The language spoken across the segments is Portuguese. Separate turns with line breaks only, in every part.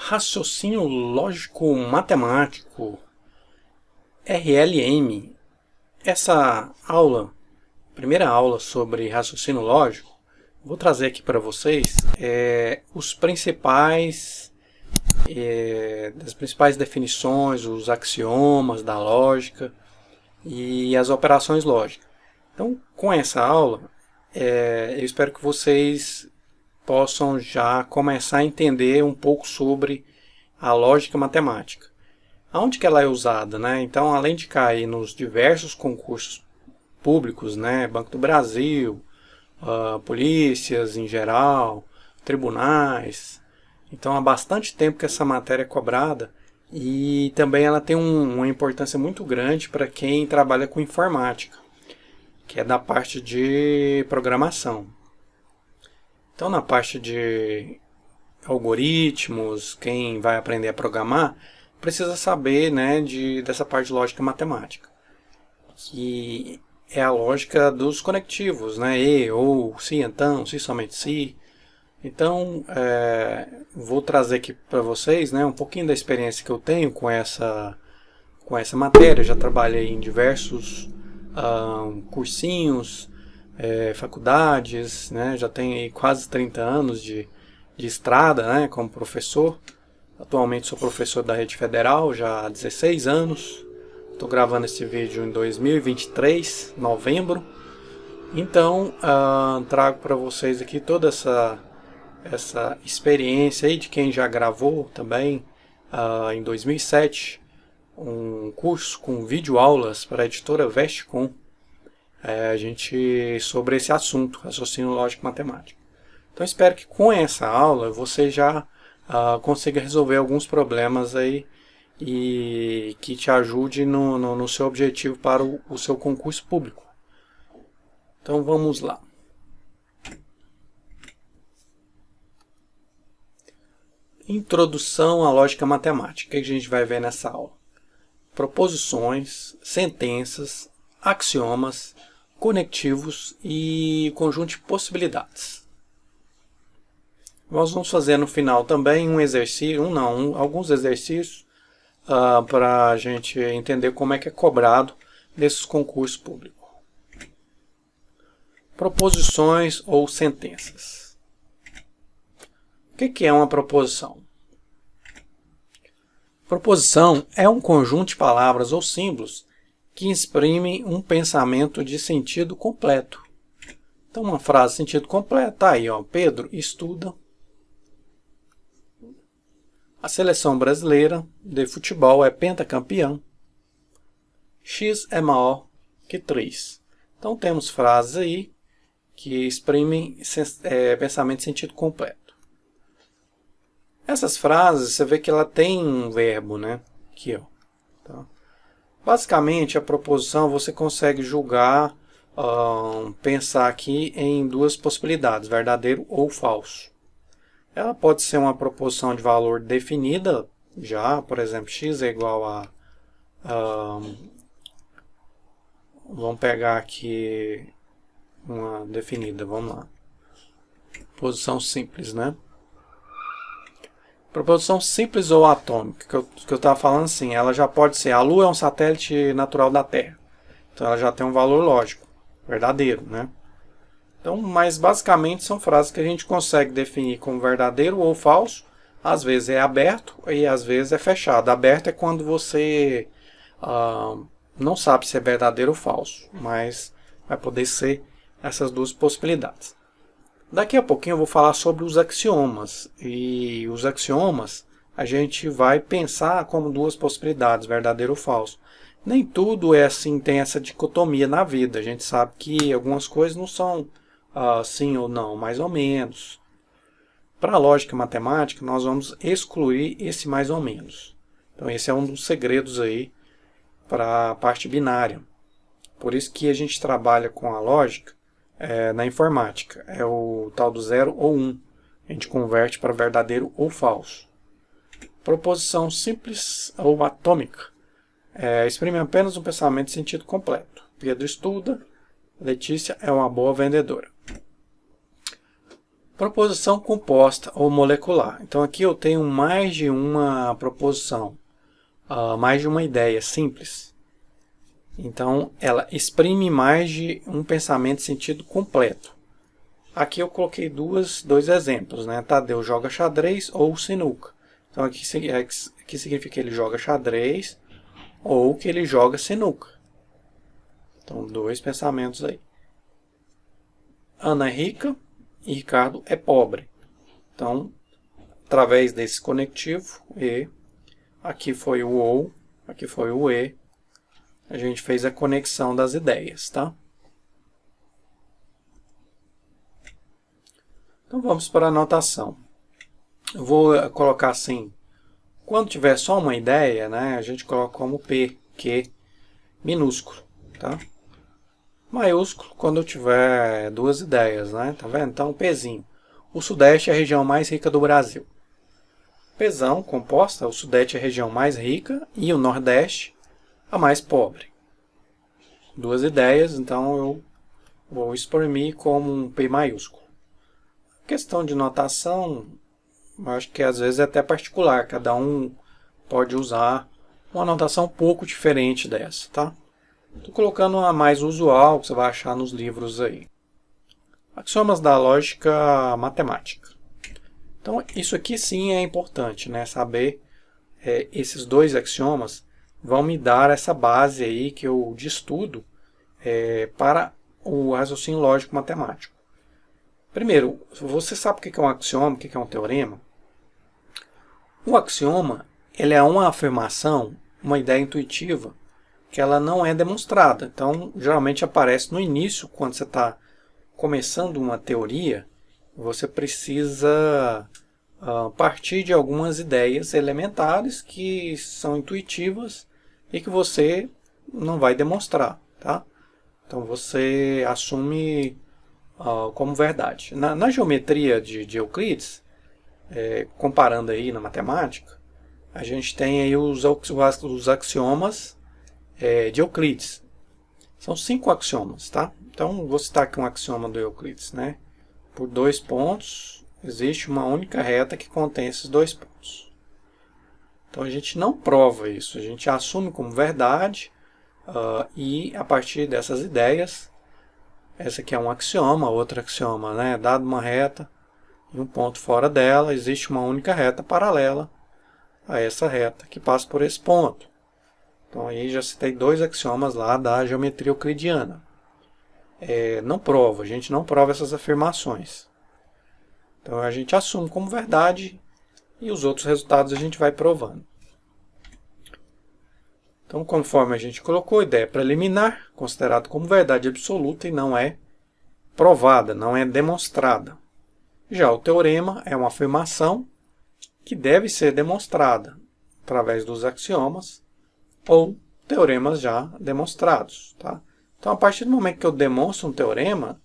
Raciocínio lógico matemático, RLM. Essa aula, primeira aula sobre raciocínio lógico, vou trazer aqui para vocês os principais das principais definições, os axiomas da lógica e as operações lógicas. Então, com essa aula, eu espero que vocês possam já começar a entender um pouco sobre a lógica matemática. Aonde que ela é usada, né? Então, além de cair nos diversos concursos públicos, né? Banco do Brasil, polícias em geral, tribunais. Então, há bastante tempo que essa matéria é cobrada e também ela tem uma importância muito grande para quem trabalha com informática, que é da parte de programação. Então, na parte de algoritmos, quem vai aprender a programar, precisa saber, né, dessa parte de lógica matemática, que é a lógica dos conectivos, né, e, ou, se, então, se, somente se. Então, vou trazer aqui para vocês, né, um pouquinho da experiência que eu tenho com essa matéria. Já trabalhei em diversos cursinhos, faculdades, né? Já tenho aí quase 30 anos de estrada, né, como professor. Atualmente sou professor da Rede Federal já há 16 anos. Estou gravando esse vídeo em 2023, novembro. Então, trago para vocês aqui toda essa experiência aí de quem já gravou também em 2007 um curso com videoaulas para a editora Vestcom. A gente sobre esse assunto, raciocínio lógico matemático. Então espero que com essa aula você já consiga resolver alguns problemas aí e que te ajude no seu objetivo para o seu concurso público. Então vamos lá. Introdução à lógica matemática. O que a gente vai ver nessa aula? Proposições, sentenças, axiomas, conectivos e conjunto de possibilidades. Nós vamos fazer no final também um exercício, alguns exercícios para a gente entender como é que é cobrado nesses concursos públicos. Proposições ou sentenças. O que é uma proposição? Proposição é um conjunto de palavras ou símbolos que exprimem um pensamento de sentido completo. Então, uma frase de sentido completo, tá aí, ó, Pedro estuda. A seleção brasileira de futebol é pentacampeã. X é maior que 3. Então, temos frases aí que exprimem pensamento de sentido completo. Essas frases, você vê que ela tem um verbo, né? Aqui, ó. Tá? Basicamente, a proposição você consegue julgar, pensar aqui em duas possibilidades, verdadeiro ou falso. Ela pode ser uma proposição de valor definida, já, por exemplo, x é igual a... vamos pegar aqui uma definida, vamos lá. Posição simples, né? Proposição simples ou atômica, que eu estava falando assim, ela já pode ser, a Lua é um satélite natural da Terra. Então ela já tem um valor lógico, verdadeiro, né? Então, mas basicamente são frases que a gente consegue definir como verdadeiro ou falso. Às vezes é aberto e às vezes é fechado. Aberto é quando você não sabe se é verdadeiro ou falso, mas vai poder ser essas duas possibilidades. Daqui a pouquinho eu vou falar sobre os axiomas. E os axiomas a gente vai pensar como duas possibilidades, verdadeiro ou falso. Nem tudo é assim, tem essa dicotomia na vida. A gente sabe que algumas coisas não são sim ou não, mais ou menos. Para a lógica matemática, nós vamos excluir esse mais ou menos. Então esse é um dos segredos aí para a parte binária. Por isso que a gente trabalha com a lógica na informática. É o tal do 0 ou 1. A gente converte para verdadeiro ou falso. Proposição simples ou atômica. Exprime apenas um pensamento de sentido completo. Pedro estuda, Letícia é uma boa vendedora. Proposição composta ou molecular. Então aqui eu tenho mais de uma proposição, mais de uma ideia simples. Então ela exprime mais de um pensamento em sentido completo. Aqui eu coloquei dois exemplos, né? Tadeu joga xadrez ou sinuca. Então aqui significa que ele joga xadrez ou que ele joga sinuca. Então dois pensamentos aí. Ana é rica e Ricardo é pobre. Então, através desse conectivo, e, aqui foi o ou, aqui foi o e, a gente fez a conexão das ideias, tá? Então, vamos para a anotação. Eu vou colocar assim, quando tiver só uma ideia, né, a gente coloca como P, Q, minúsculo, tá? Maiúsculo quando eu tiver duas ideias, né? Tá vendo? Então, Pzinho. O Sudeste é a região mais rica do Brasil. Pzão, composta, o Sudeste é a região mais rica e o Nordeste a mais pobre. Duas ideias, então eu vou exprimir como um P maiúsculo. Questão de notação, eu acho que às vezes é até particular. Cada um pode usar uma notação um pouco diferente dessa, tá? Estou colocando a mais usual, que você vai achar nos livros aí. Axiomas da lógica matemática. Então, isso aqui sim é importante, né? Saber esses dois axiomas vão me dar essa base aí de estudo para o raciocínio lógico matemático. Primeiro, você sabe o que é um axioma, o que é um teorema? Um axioma ele é uma afirmação, uma ideia intuitiva, que ela não é demonstrada. Então, geralmente aparece no início, quando você está começando uma teoria, você precisa partir de algumas ideias elementares que são intuitivas e que você não vai demonstrar, tá? Então, você assume como verdade. Na geometria de Euclides, comparando aí na matemática, a gente tem aí os axiomas de Euclides. São 5 axiomas, tá? Então, vou citar aqui um axioma do Euclides, né? Por 2 pontos, existe uma única reta que contém esses 2 pontos. Então, a gente não prova isso, a gente assume como verdade e, a partir dessas ideias, essa aqui é um axioma, outro axioma, né? Dado uma reta e um ponto fora dela, existe uma única reta paralela a essa reta que passa por esse ponto. Então, aí já citei 2 axiomas lá da geometria euclidiana. Não prova, a gente não prova essas afirmações. Então, a gente assume como verdade e os outros resultados a gente vai provando. Então, conforme a gente colocou, ideia preliminar, considerado como verdade absoluta e não é provada, não é demonstrada. Já o teorema é uma afirmação que deve ser demonstrada através dos axiomas ou teoremas já demonstrados, tá? Então, a partir do momento que eu demonstro um teorema,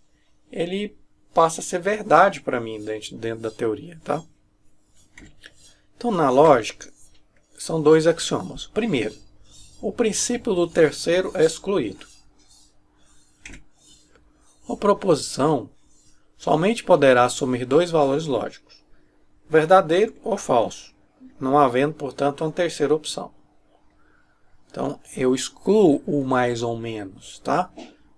ele passa a ser verdade para mim dentro da teoria, tá? Então, na lógica, são 2 axiomas. Primeiro, o princípio do terceiro é excluído. A proposição somente poderá assumir 2 valores lógicos, verdadeiro ou falso, não havendo, portanto, uma terceira opção. Então, eu excluo o mais ou menos, tá?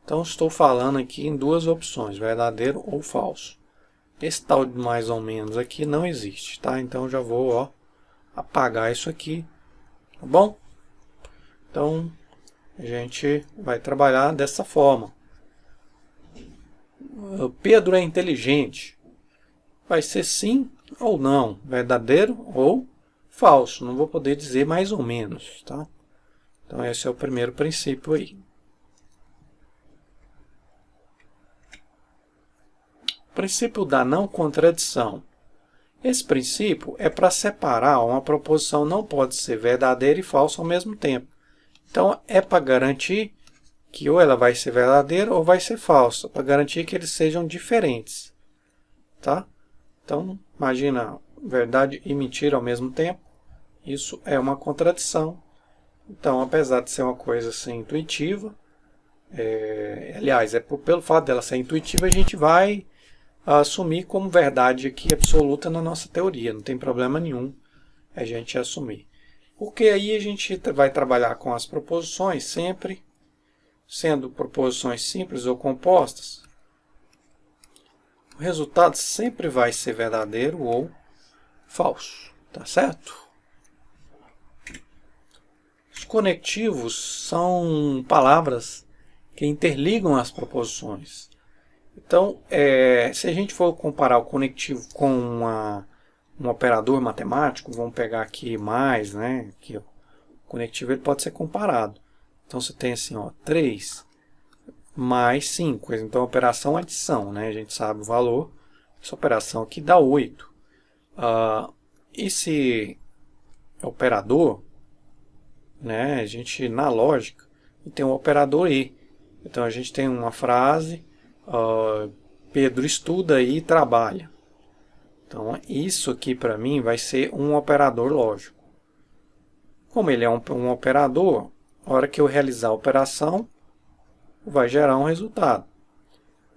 Então, estou falando aqui em 2 opções, verdadeiro ou falso. Esse tal de mais ou menos aqui não existe, tá? Então, já vou apagar isso aqui, tá bom? Então, a gente vai trabalhar dessa forma. Pedro é inteligente. Vai ser sim ou não, verdadeiro ou falso. Não vou poder dizer mais ou menos, tá? Então, esse é o primeiro princípio aí. O princípio da não contradição. Esse princípio é para separar uma proposição não pode ser verdadeira e falsa ao mesmo tempo. Então, é para garantir que ou ela vai ser verdadeira ou vai ser falsa, para garantir que eles sejam diferentes, tá? Então, imagina verdade e mentira ao mesmo tempo. Isso é uma contradição. Então, apesar de ser uma coisa assim, intuitiva, aliás, pelo fato dela ser intuitiva, a gente vai assumir como verdade aqui absoluta na nossa teoria. Não tem problema nenhum a gente assumir. Porque aí a gente vai trabalhar com as proposições sempre, sendo proposições simples ou compostas. O resultado sempre vai ser verdadeiro ou falso, tá certo? Os conectivos são palavras que interligam as proposições. Então, se a gente for comparar o conectivo com um operador matemático, vamos pegar aqui mais, né? Aqui, ó, o conectivo ele pode ser comparado. Então, você tem assim, ó, 3 mais 5. Então, a operação adição, né? A gente sabe o valor. Essa operação aqui dá 8. Esse operador, né? A gente, na lógica, tem um operador E. Então, a gente tem uma frase, Pedro estuda e trabalha. Então, isso aqui para mim vai ser um operador lógico. Como ele é um operador, a hora que eu realizar a operação, vai gerar um resultado.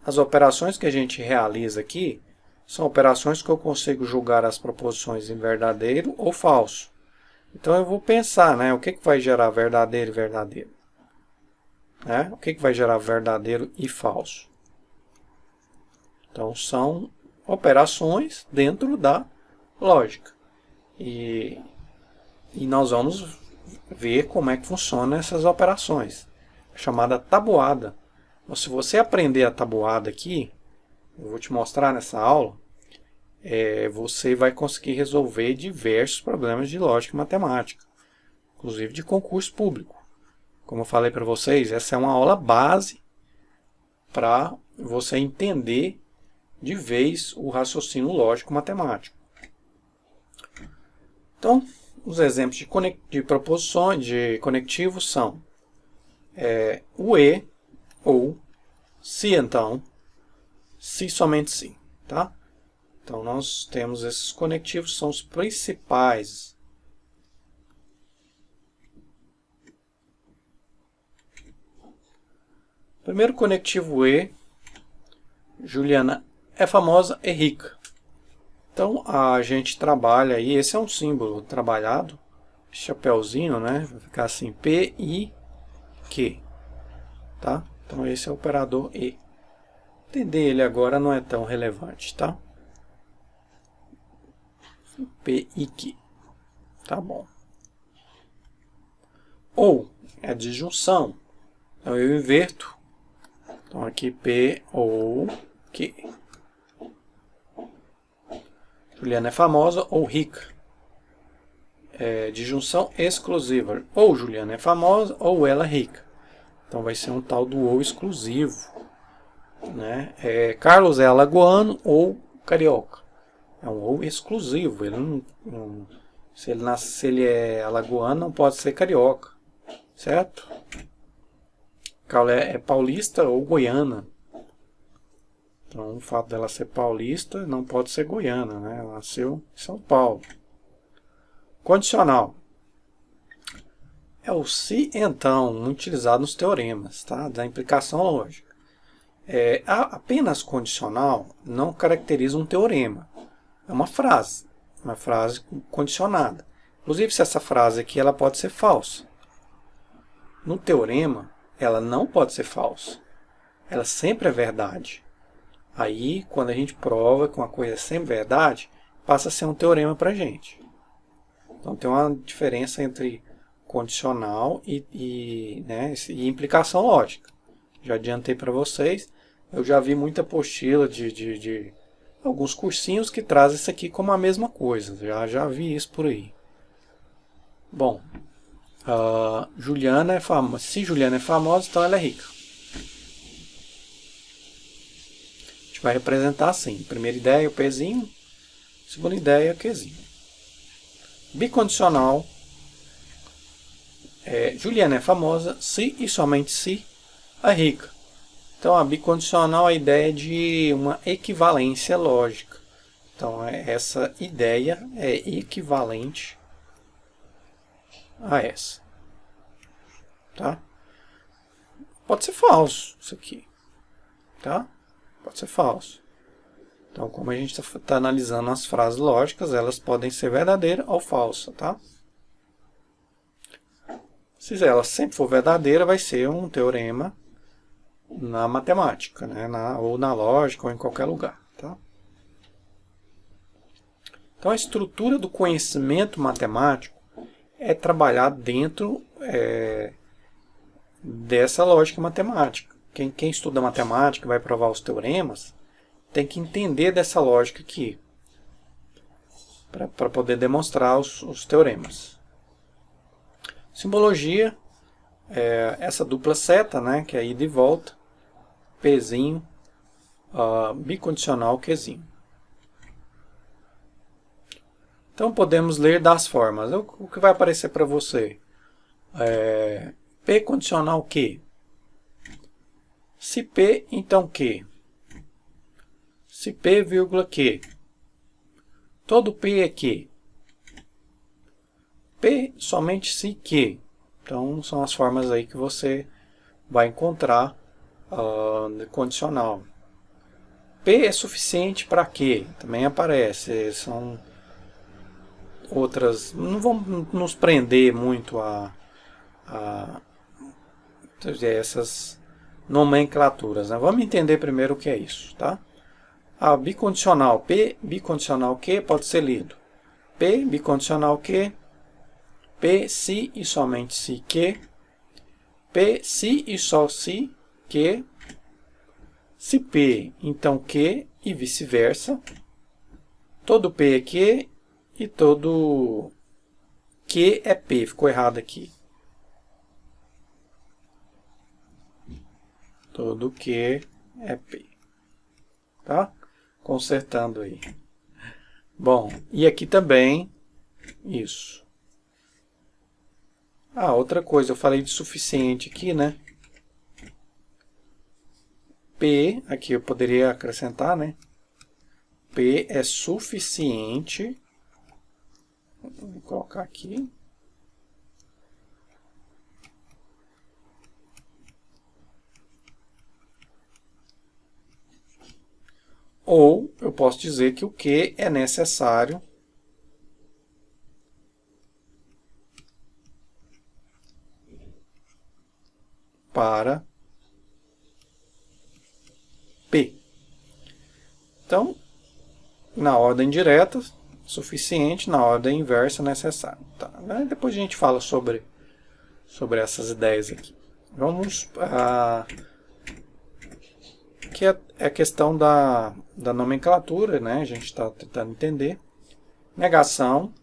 As operações que a gente realiza aqui são operações que eu consigo julgar as proposições em verdadeiro ou falso. Então eu vou pensar, né, o que vai gerar verdadeiro e verdadeiro? Né? O que vai gerar verdadeiro e falso? Então são operações dentro da lógica. E nós vamos ver como é que funcionam essas operações. É chamada tabuada. Então, se você aprender a tabuada aqui, eu vou te mostrar nessa aula, você vai conseguir resolver diversos problemas de lógica e matemática, inclusive de concurso público. Como eu falei para vocês, essa é uma aula base para você entender de vez o raciocínio lógico matemático. Então, os exemplos de proposições, de conectivos são o E, ou se então, se somente se, tá? Então, nós temos esses conectivos, são os principais. Primeiro conectivo E, Juliana é famosa e rica. Então, a gente trabalha aí, esse é um símbolo trabalhado, chapeuzinho, né? Vai ficar assim, P, I, Q, tá? Então, esse é o operador E. Entender ele agora não é tão relevante, tá? P, I, Q. Tá bom. Ou, é disjunção. Então, eu inverto. Então, aqui P, ou, Q. Juliana é famosa ou rica. Disjunção exclusiva. Ou Juliana é famosa ou ela é rica. Então vai ser um tal do ou exclusivo. Né? Carlos é alagoano ou carioca. É um ou exclusivo. Ele não, se ele é alagoano, não pode ser carioca. Certo? Carlos é paulista ou goiana. Então, o fato dela ser paulista não pode ser goiana, né? Ela nasceu em São Paulo. Condicional. É o se então, muito utilizado nos teoremas, tá? Da implicação lógica. Apenas condicional não caracteriza um teorema. É uma frase condicionada. Inclusive, se essa frase aqui ela pode ser falsa. No teorema, ela não pode ser falsa. Ela sempre é verdade. Aí, quando a gente prova que uma coisa é sempre verdade, passa a ser um teorema para a gente. Então, tem uma diferença entre condicional e implicação lógica. Já adiantei para vocês. Eu já vi muita apostila de alguns cursinhos que trazem isso aqui como a mesma coisa. Já vi isso por aí. Bom, Juliana é famosa. Se Juliana é famosa, então ela é rica. A gente vai representar assim. Primeira ideia, o Pzinho. Segunda ideia, o Qzinho. Bicondicional. Juliana é famosa se e somente se é rica. Então, a bicondicional é a ideia de uma equivalência lógica. Então, essa ideia é equivalente a essa. Tá? Pode ser falso isso aqui. Tá? Pode ser falso. Então, como a gente está analisando as frases lógicas, elas podem ser verdadeira ou falsa, tá? Se ela sempre for verdadeira, vai ser um teorema na matemática, né? Ou na lógica, ou em qualquer lugar, tá? Então, a estrutura do conhecimento matemático é trabalhar dentro dessa lógica matemática. Quem estuda matemática e vai provar os teoremas, tem que entender dessa lógica aqui, para poder demonstrar os teoremas. Simbologia é essa dupla seta, né, que é ida e volta, Pzinho, bicondicional Qzinho. Então podemos ler das formas. O que vai aparecer para você? P condicional Q. Se P, então Q. Se P, vírgula Q. Todo P é Q. P somente se Q. Então são as formas aí que você vai encontrar condicional. P é suficiente para Q. Também aparece. São outras. Não vamos nos prender muito a essas nomenclaturas, né? Vamos entender primeiro o que é isso, tá? A bicondicional P, bicondicional Q pode ser lido P, bicondicional Q, P, se e somente se Q, P, se e só se Q, se P, então Q e vice-versa. Todo P é Q e todo Q é P. Ficou errado aqui. Todo Q é P. Tá? Consertando aí. Bom, e aqui também, isso. Outra coisa, eu falei de suficiente aqui, né? P, aqui eu poderia acrescentar, né? P é suficiente. Vou colocar aqui. Ou eu posso dizer que o Q é necessário para P. Então, na ordem direta, suficiente, na ordem inversa, necessário. Tá. Depois a gente fala sobre essas ideias aqui. Vamos que é a questão da nomenclatura, né? A gente está tentando entender. Negação.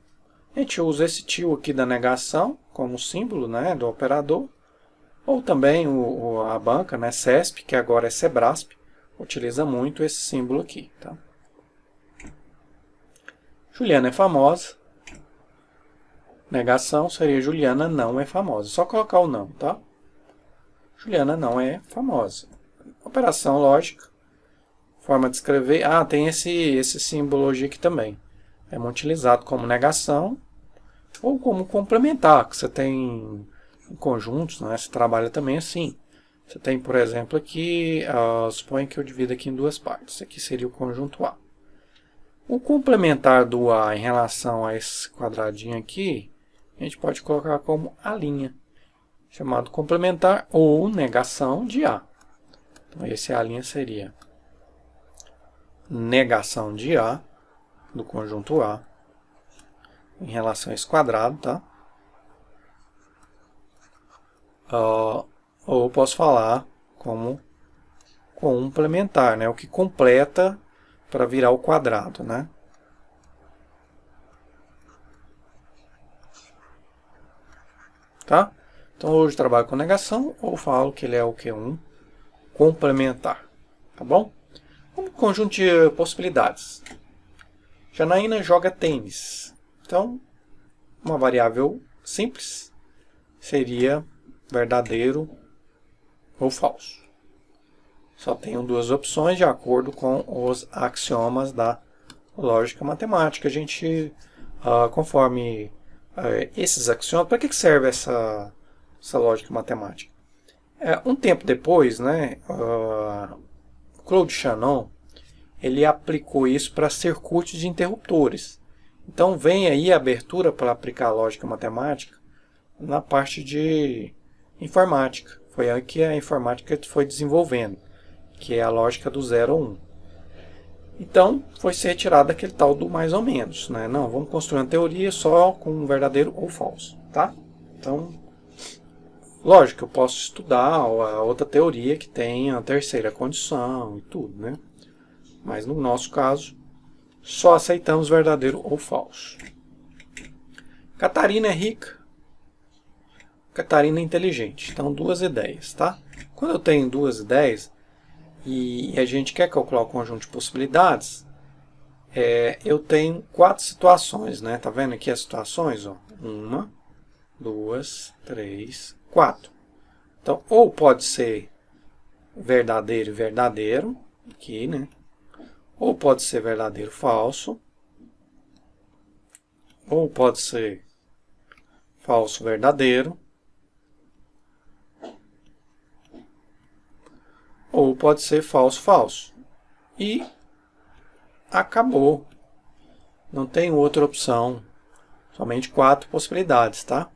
A gente usa esse tio aqui da negação como símbolo, né, do operador. Ou também a banca, né, CESP, que agora é Sebrasp, utiliza muito esse símbolo aqui. Tá? Juliana é famosa. Negação seria Juliana não é famosa. Só colocar o não, tá? Juliana não é famosa. Operação lógica. Forma de escrever. Tem esse simbologia aqui também. É muito utilizado como negação ou como complementar, que você tem em conjuntos, né? Você trabalha também assim. Você tem, por exemplo, aqui, suponha que eu divido aqui em duas partes. Aqui seria o conjunto A. O complementar do A em relação a esse quadradinho aqui, a gente pode colocar como a linha, chamado complementar ou negação de A. Então, esse A' seria negação de A, do conjunto A, em relação a esse quadrado, tá? Ou posso falar como complementar, né? O que completa para virar o quadrado, né? Tá? Então, hoje trabalho com negação, ou falo que ele é o que? Um complementar. Tá bom? Um conjunto de possibilidades. Janaína joga tênis. Então, uma variável simples seria verdadeiro ou falso. Só tenho duas opções de acordo com os axiomas da lógica matemática. A gente, conforme esses axiomas, para que serve essa lógica matemática? Um tempo depois, né, Claude Shannon, ele aplicou isso para circuitos de interruptores. Então vem aí a abertura para aplicar lógica matemática na parte de informática. Foi aí que a informática foi desenvolvendo, que é a lógica do 0 ou 1. Então, foi se retirado aquele tal do mais ou menos, né? Não, vamos construir uma teoria só com verdadeiro ou falso, tá? Então, lógico, eu posso estudar a outra teoria que tem a terceira condição e tudo, né? Mas no nosso caso, só aceitamos verdadeiro ou falso. Catarina é rica. Catarina é inteligente. Então, duas ideias, tá? Quando eu tenho duas ideias e a gente quer calcular o conjunto de possibilidades, eu tenho 4 situações, né? Tá vendo aqui as situações? Ó? 1, 2, 3, 4. Então, ou pode ser verdadeiro e verdadeiro, aqui, né? Ou pode ser verdadeiro e falso, ou pode ser falso verdadeiro, ou pode ser falso falso. E acabou. Não tem outra opção. Somente 4 possibilidades, tá?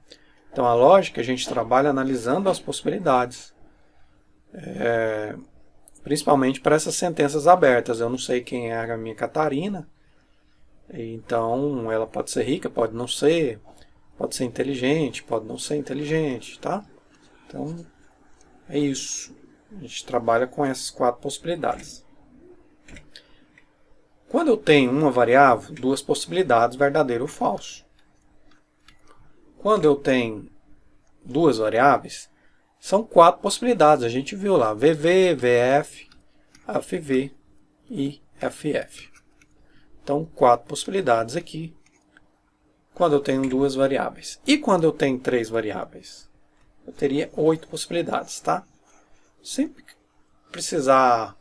Então a lógica a gente trabalha analisando as possibilidades. Principalmente para essas sentenças abertas. Eu não sei quem é a minha Catarina. Então ela pode ser rica, pode não ser. Pode ser inteligente, pode não ser inteligente, tá? Então é isso. A gente trabalha com essas 4 possibilidades. Quando eu tenho uma variável, 2 possibilidades, verdadeiro ou falso. Quando eu tenho 2 variáveis, são 4 possibilidades. A gente viu lá, VV, VF, FV e FF. Então, 4 possibilidades aqui, quando eu tenho 2 variáveis. E quando eu tenho 3 variáveis? Eu teria 8 possibilidades, tá? Sempre que precisar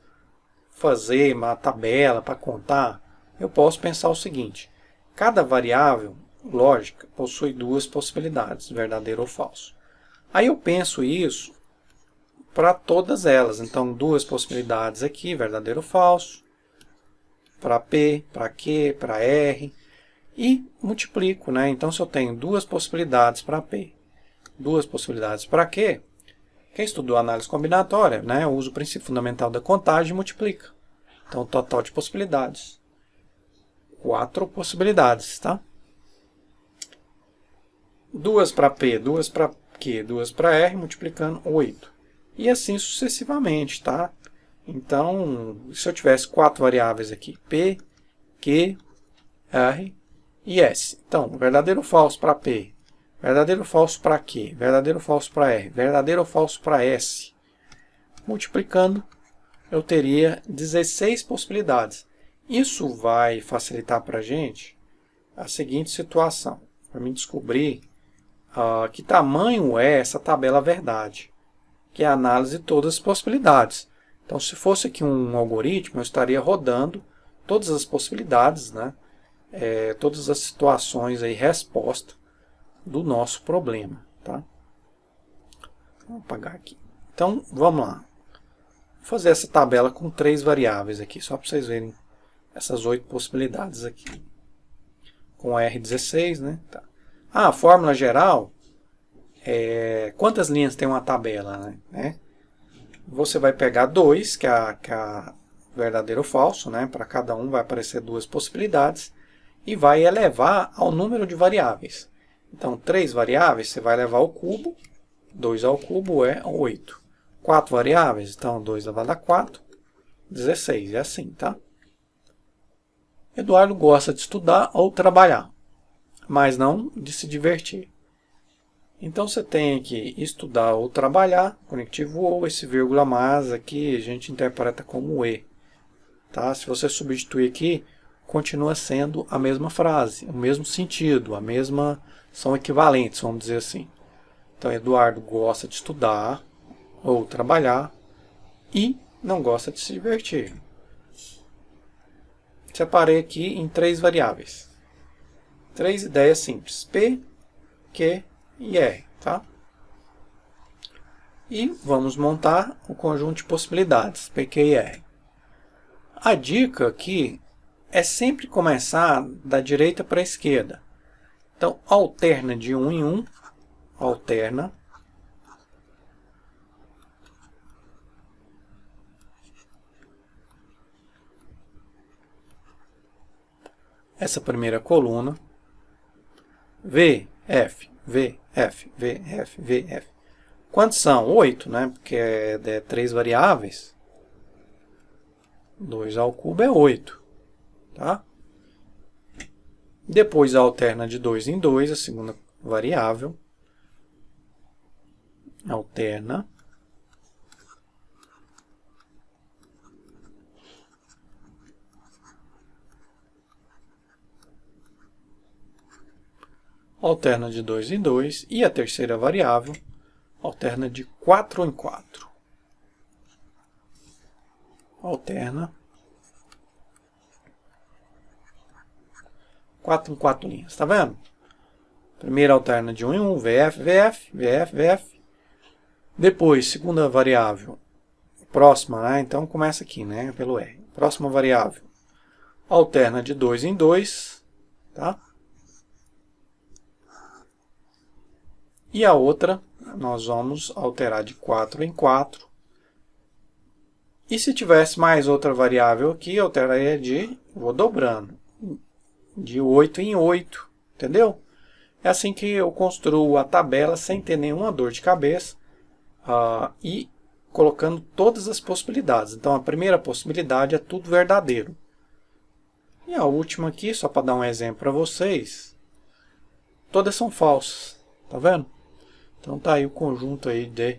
fazer uma tabela para contar, eu posso pensar o seguinte: cada variável lógica possui 2 possibilidades, verdadeiro ou falso. Aí eu penso isso para todas elas. Então, 2 possibilidades aqui, verdadeiro ou falso, para P, para Q, para R, e multiplico, né? Então, se eu tenho 2 possibilidades para P, 2 possibilidades para Q, quem estudou análise combinatória, né, usa o princípio fundamental da contagem e multiplica. Então, o total de possibilidades. 4 possibilidades, tá? 2 para P, 2 para Q, 2 para R, multiplicando 8. E assim sucessivamente, tá? Então, se eu tivesse 4 variáveis aqui, P, Q, R e S. Então, verdadeiro ou falso para P, verdadeiro ou falso para Q, verdadeiro ou falso para R, verdadeiro ou falso para S. Multiplicando, eu teria 16 possibilidades. Isso vai facilitar para a gente a seguinte situação. Para mim descobrir que tamanho é essa tabela verdade, que é a análise de todas as possibilidades. Então, se fosse aqui um algoritmo, eu estaria rodando todas as possibilidades, né? Todas as situações aí, resposta do nosso problema, tá? Vou apagar aqui. Então, vamos lá. Vou fazer essa tabela com 3 variáveis aqui, só para vocês verem essas 8 possibilidades aqui. Com R16, né? Tá. A fórmula geral quantas linhas tem uma tabela, né? Você vai pegar 2, que é a verdadeiro ou falso, né? Para cada um vai aparecer 2 possibilidades, e vai elevar ao número de variáveis. Então, 3 variáveis, você vai levar ao cubo, 2 ao cubo é 8. 4 variáveis, então 2 elevado a 4, 16, é assim, tá? Eduardo gosta de estudar ou trabalhar, mas não de se divertir. Então, você tem que estudar ou trabalhar, conectivo ou, esse vírgula mais aqui a gente interpreta como E. Tá? Se você substituir aqui, continua sendo a mesma frase, o mesmo sentido, são equivalentes, vamos dizer assim. Então, Eduardo gosta de estudar ou trabalhar e não gosta de se divertir. Separei aqui em 3 variáveis. 3 ideias simples, P, Q e R, tá? E vamos montar o conjunto de possibilidades, P, Q e R. A dica aqui é sempre começar da direita para a esquerda. Então, alterna de 1 em 1, alterna. Essa primeira coluna. V, F, V, F, V, F, V, F. Quantos são? 8, né? Porque é 3 variáveis. 2 ao cubo é 8. Tá? Depois alterna de 2 em 2, a segunda variável. Alterna. Alterna de 2 em 2. E a terceira variável alterna de 4 em 4. Alterna. 4 em 4 linhas. Está vendo? Primeira alterna de 1 em 1. VF, VF, VF, VF. Depois, segunda variável. Próxima, né? Então começa aqui, né? Pelo R. Próxima variável. Alterna de 2 em 2. Tá? E a outra, nós vamos alterar de 4 em 4. E se tivesse mais outra variável aqui, eu alteraria vou dobrando, de 8 em 8, entendeu? É assim que eu construo a tabela sem ter nenhuma dor de cabeça e colocando todas as possibilidades. Então, a primeira possibilidade é tudo verdadeiro. E a última aqui, só para dar um exemplo para vocês, todas são falsas, tá vendo? Então, tá aí o conjunto aí de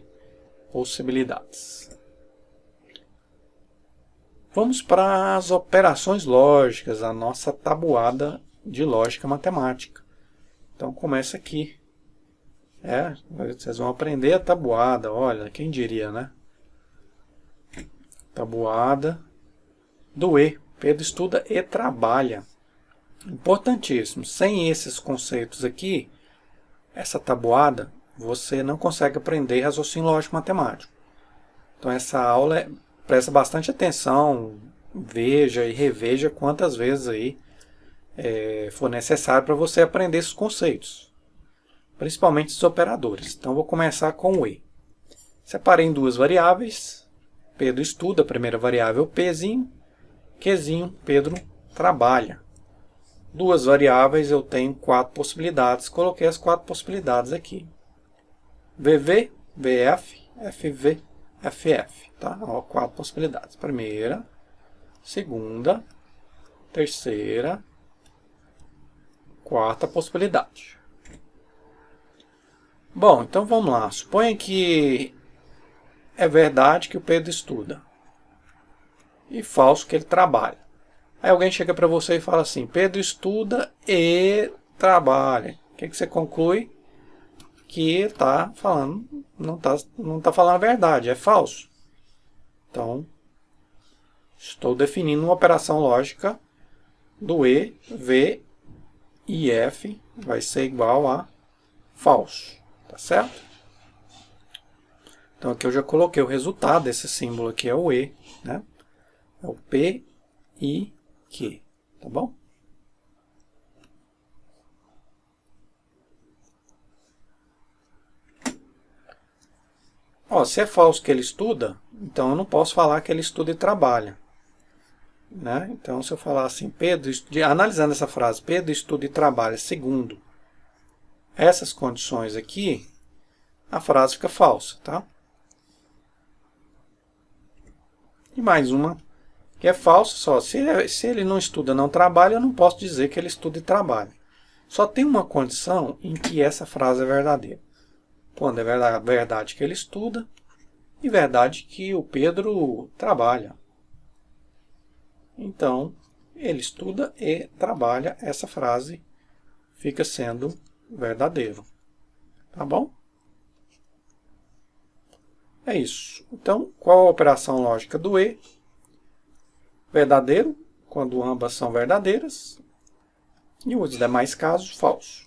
possibilidades. Vamos para as operações lógicas, a nossa tabuada de lógica matemática. Então, começa aqui. Vocês vão aprender a tabuada, olha, quem diria, né? Tabuada do E. Pedro estuda e trabalha. Importantíssimo. Sem esses conceitos aqui, essa tabuada, você não consegue aprender raciocínio lógico matemático. Então, essa aula presta bastante atenção, veja e reveja quantas vezes aí for necessário para você aprender esses conceitos, principalmente os operadores. Então, vou começar com o E. Separei em duas variáveis. Pedro estuda, a primeira variável Pzinho, Qzinho, Pedro trabalha. Duas variáveis, eu tenho 4 possibilidades. Coloquei as 4 possibilidades aqui. VV, VF, FV, FF. Tá? Ó, 4 possibilidades. Primeira, segunda, terceira, quarta possibilidade. Bom, então vamos lá. Suponha que é verdade que o Pedro estuda e falso que ele trabalha. Aí alguém chega para você e fala assim, Pedro estuda e trabalha. O que você conclui? Que está falando, não tá falando a verdade, é falso. Então, estou definindo uma operação lógica do E, V e F vai ser igual a falso. Tá certo? Então, aqui eu já coloquei o resultado desse símbolo aqui, é o E, né? É o P, I, Q. Tá bom? Ó, se é falso que ele estuda, então eu não posso falar que ele estuda e trabalha. Né? Então, se eu falar assim, analisando essa frase, Pedro estuda e trabalha segundo essas condições aqui, a frase fica falsa. Tá? E mais uma que é falsa, só se ele não estuda, não trabalha, eu não posso dizer que ele estuda e trabalha. Só tem uma condição em que essa frase é verdadeira. Quando é verdade que ele estuda e verdade que o Pedro trabalha. Então, ele estuda e trabalha, essa frase fica sendo verdadeiro. Tá bom? É isso. Então, qual a operação lógica do E? Verdadeiro, quando ambas são verdadeiras. E os demais casos, falso.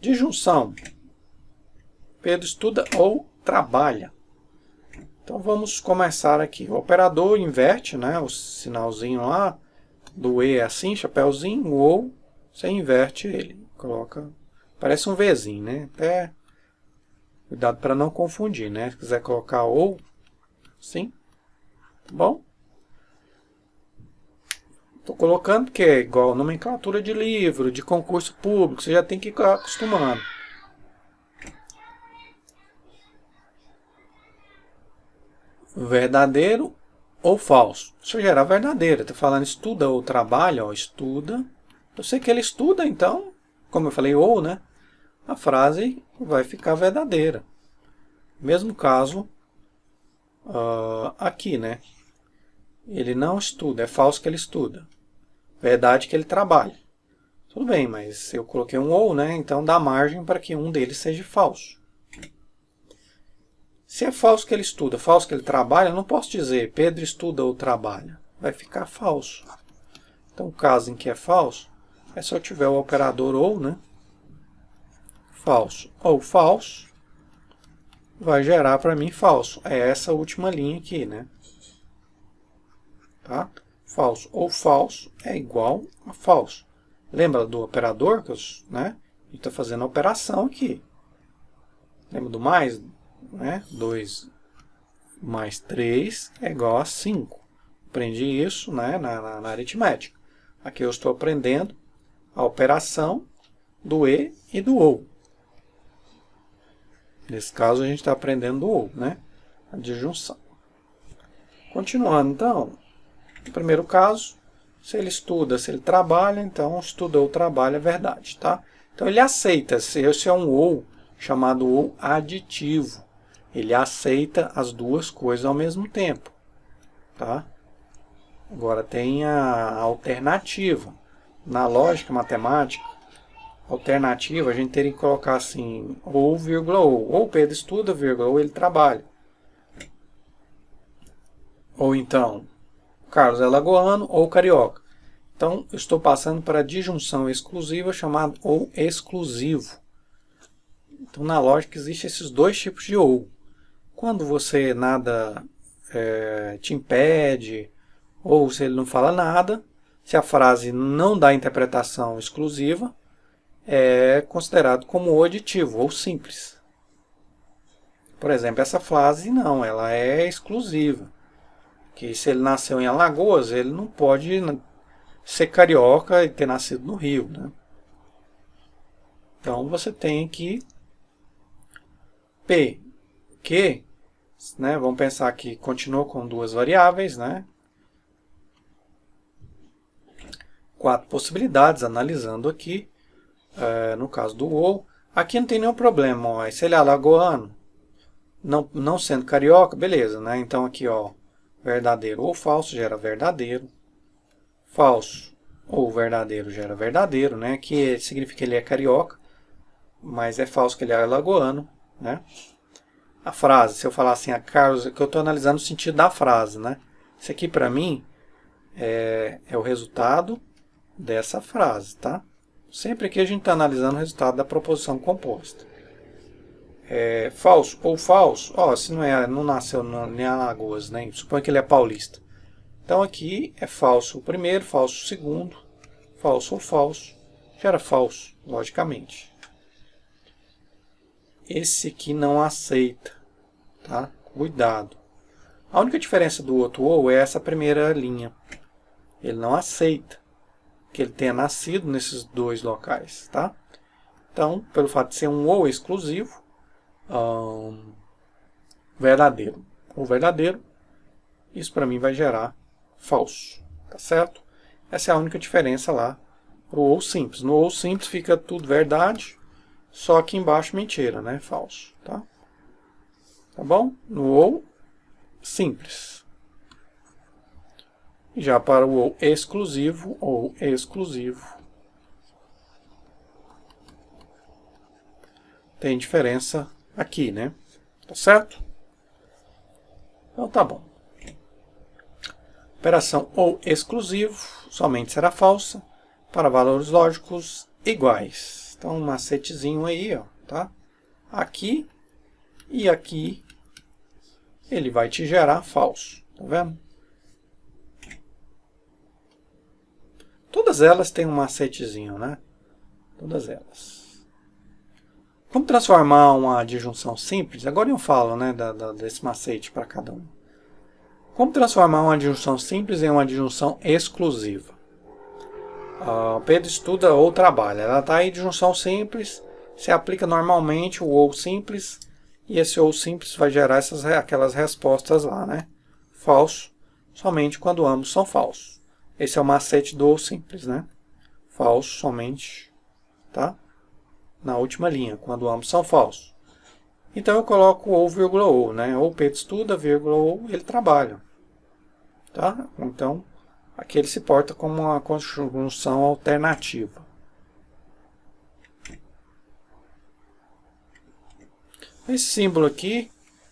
Disjunção. Pedro estuda ou trabalha. Então vamos começar aqui. O operador inverte, né, o sinalzinho lá do E é assim, chapéuzinho, o OU, você inverte ele. Coloca, parece um Vzinho, né? Até cuidado para não confundir, né? Se quiser colocar OU, sim, tá bom? Estou colocando porque é igual nomenclatura de livro, de concurso público, você já tem que ir acostumando. Verdadeiro ou falso? Deixa eu gerar verdadeiro. Está falando estuda ou trabalha, ó, estuda. Eu sei que ele estuda, então, como eu falei, ou, né? A frase vai ficar verdadeira. Mesmo caso aqui, né? Ele não estuda, é falso que ele estuda. Verdade que ele trabalha. Tudo bem, mas eu coloquei um ou, né? Então dá margem para que um deles seja falso. Se é falso que ele estuda, falso que ele trabalha, eu não posso dizer Pedro estuda ou trabalha. Vai ficar falso. Então, o caso em que é falso, é se eu tiver o operador ou, né? Falso ou falso, vai gerar para mim falso. É essa última linha aqui, né? Tá? Falso ou falso é igual a falso. Lembra do operador? Né? A gente está fazendo a operação aqui. Lembra do mais? Né? 2 mais 3 é igual a 5. Aprendi isso, né, na aritmética. Aqui eu estou aprendendo a operação do E e do OU. Nesse caso a gente está aprendendo do OU, né? A disjunção. Continuando então, no primeiro caso, se ele estuda, se ele trabalha, então estudou, trabalha, é verdade, tá? Então ele aceita, se esse é um OU, chamado OU aditivo. Ele aceita as duas coisas ao mesmo tempo, tá? Agora tem a alternativa. Na lógica matemática, alternativa a gente teria que colocar assim, ou vírgula ou Pedro estuda, vírgula, ou ele trabalha. Ou então, Carlos é lagoano ou carioca. Então, eu estou passando para a disjunção exclusiva chamada ou exclusivo. Então, na lógica, existem esses dois tipos de ou. Quando você nada te impede, ou se ele não fala nada, se a frase não dá interpretação exclusiva, é considerado como ou aditivo, ou simples. Por exemplo, essa frase não, ela é exclusiva. Que se ele nasceu em Alagoas, ele não pode ser carioca e ter nascido no Rio, né? Então você tem aqui P, que, né, vamos pensar que continua com duas variáveis, né? 4 possibilidades, analisando aqui, no caso do ou. Aqui não tem nenhum problema, ó, se ele é alagoano, não sendo carioca, beleza, né? Então aqui, ó, verdadeiro ou falso gera verdadeiro. Falso ou verdadeiro gera verdadeiro, né? Que significa que ele é carioca, mas é falso que ele é alagoano, né? A frase, se eu falar assim, a Carlos, que eu estou analisando o sentido da frase, né? Isso aqui para mim é o resultado dessa frase, tá? Sempre que a gente está analisando o resultado da proposição composta. Falso ou falso, ó, se não nasceu em Alagoas, né? Suponha que ele é paulista. Então aqui é falso o primeiro, falso o segundo, falso ou falso, gera falso, logicamente. Esse aqui não aceita, tá? Cuidado. A única diferença do outro ou é essa primeira linha. Ele não aceita que ele tenha nascido nesses dois locais, tá? Então, pelo fato de ser um ou exclusivo, verdadeiro ou verdadeiro, isso para mim vai gerar falso, tá certo? Essa é a única diferença lá pro ou simples. No ou simples fica tudo verdade, só que embaixo mentira, né? Falso, tá? Tá bom? No ou simples. Já para o ou exclusivo, tem diferença aqui, né? Tá certo? Então tá bom. Operação ou exclusivo somente será falsa para valores lógicos iguais. Então, um macetezinho aí, ó, tá? Aqui e aqui ele vai te gerar falso. Tá vendo? Todas elas têm um macetezinho, né? Todas elas. Como transformar uma disjunção simples? Agora eu falo, né, desse macete para cada um. Como transformar uma disjunção simples em uma disjunção exclusiva? O Pedro estuda ou trabalha. Ela está aí, disjunção simples, se aplica normalmente o ou simples, e esse ou simples vai gerar aquelas respostas lá, né? Falso, somente quando ambos são falsos. Esse é o macete do ou simples, né? Falso somente, tá? Na última linha, quando ambos são falsos. Então eu coloco ou, vírgula, ou, né? Ou Pedro estuda, vírgula, ou ele trabalha. Tá? Então, aqui ele se porta como uma conjunção alternativa. Esse símbolo aqui